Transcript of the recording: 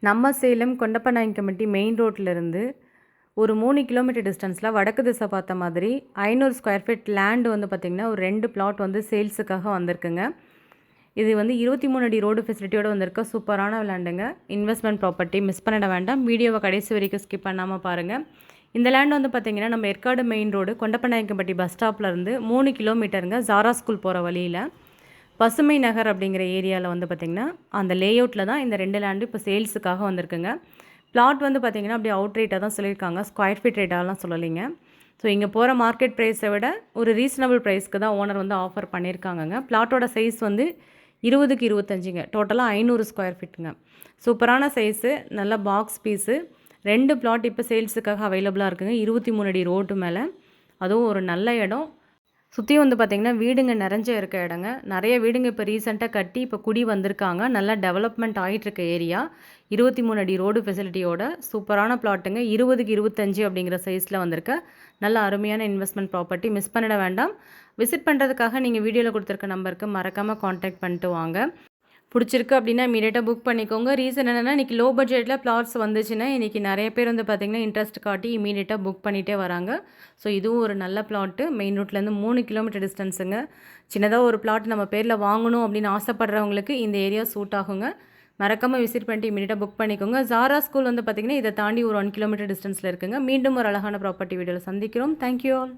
நம்ம சேலம் கொண்டப்பநாயக்கம்பட்டி மெயின் ரோட்லேருந்து ஒரு 3 கிலோமீட்டர் டிஸ்டன்ஸில் வடக்கு திசை பார்த்த மாதிரி 500 ஸ்கொயர் ஃபீட் லேண்டு வந்து பார்த்திங்கன்னா ஒரு 2 பிளாட் வந்து சேல்ஸுக்காக வந்திருக்குங்க. இது வந்து 23 அடி ரோடு ஃபெசிலிட்டியோடு வந்திருக்க சூப்பரான லேண்டுங்க. இன்வெஸ்ட்மெண்ட் ப்ராப்பர்ட்டி மிஸ் பண்ணிட வேண்டாம். வீடியோவை கடைசி வரைக்கும் ஸ்கிப் பண்ணாமல் பாருங்கள். இந்த லேண்ட் வந்து பார்த்திங்கன்னா நம்ம Yercaud main road Kondappanaickenpatti bus ஸ்டாப்லேருந்து 3 கிலோமீட்டருங்க. ஜாரா ஸ்கூல் போகிற வழியில் பசுமை நகர் அப்படிங்கிற ஏரியாவில் வந்து பார்த்திங்கன்னா அந்த லேஅவுட்டில் தான் இந்த 2 லேண்டு இப்போ சேல்ஸுக்காக வந்திருக்குங்க. பிளாட் வந்து பார்த்திங்கன்னா அப்படியே அவுட் ரேட்டாக தான் சொல்லியிருக்காங்க, ஸ்கொயர் ஃபீட் ரேட்டாலாம் சொல்லலைங்க. ஸோ இங்கே போகிற மார்க்கெட் ப்ரைஸை விட ஒரு ரீசனபிள் ப்ரைஸ்க்கு தான் ஓனர் வந்து ஆஃபர் பண்ணியிருக்காங்கங்க. பிளாட்டோட சைஸ் வந்து 20க்கு 25ங்க, டோட்டலாக 500 ஸ்கொயர் ஃபீட்டுங்க. சூப்பரான சைஸு, நல்ல பாக்ஸ் பீஸு. 2 பிளாட் இப்போ சேல்ஸுக்காக அவைலபிளாக இருக்குங்க. 23 அடி ரோட்டு மேலே, அதுவும் ஒரு நல்ல இடம். சுற்றியும் வந்து பார்த்திங்கன்னா வீடுங்க நிறைஞ்ச இருக்க இடங்க. நிறைய வீடுங்க இப்போ ரீசெண்டாக கட்டி இப்போ குடி வந்திருக்காங்க. நல்லா டெவலப்மெண்ட் ஆகிட்டுருக்க ஏரியா. 23 அடி ரோடு ஃபெசிலிட்டியோட சூப்பரான பிளாட்டுங்க. 20க்கு 25 அப்படிங்கிற சைஸில் வந்திருக்க நல்ல அருமையான இன்வெஸ்ட்மெண்ட் ப்ராப்பர்ட்டி. மிஸ் பண்ணிட வேண்டாம். விசிட் பண்ணுறதுக்காக நீங்கள் வீடியோவில் கொடுத்துருக்க நம்பருக்கு மறக்காமல் காண்டாக்ட் பண்ணிட்டு வாங்க. பிடிச்சிருக்கு அப்படின்னா இமீடியட்டாக புக் பண்ணிக்கோங்க. ரீசன் என்னென்னா இன்றைக்கி லோ பட்ஜெட்டில் பிளாட்ஸ் வந்துச்சுன்னா இன்றைக்கி நிறைய பேர் வந்து பார்த்திங்கன்னா இன்ட்ரெஸ்ட் காட்டி இமீடியட்டாக புக் பண்ணிகிட்டே வராங்க. ஸோ இதுவும் ஒரு நல்ல பிளாட்டு. மெயின் ரோட்லேருந்து 3 கிலோமீட்டர் டிஸ்டன்ஸுங்க. சின்னதாக ஒரு பிளாட் நம்ம பேரில் வாங்கணும் அப்படின்னு ஆசைப்படுறவங்களுக்கு இந்த ஏரியா சூட் ஆகுங்க. மறக்காமல் விசிட் பண்ணிட்டு இமீடியட்டாக புக் பண்ணிக்கோங்க. ஜாரா ஸ்கூல் வந்து பார்த்திங்கன்னா இதை தாண்டி ஒரு 1 கிலோமீட்டர் டிஸ்டன்ஸில் இருக்குங்க. மீண்டும் ஒரு அழகான ப்ராப்பர்ட்டி வீடியோவில் சந்திக்கிறோம். Thank you all.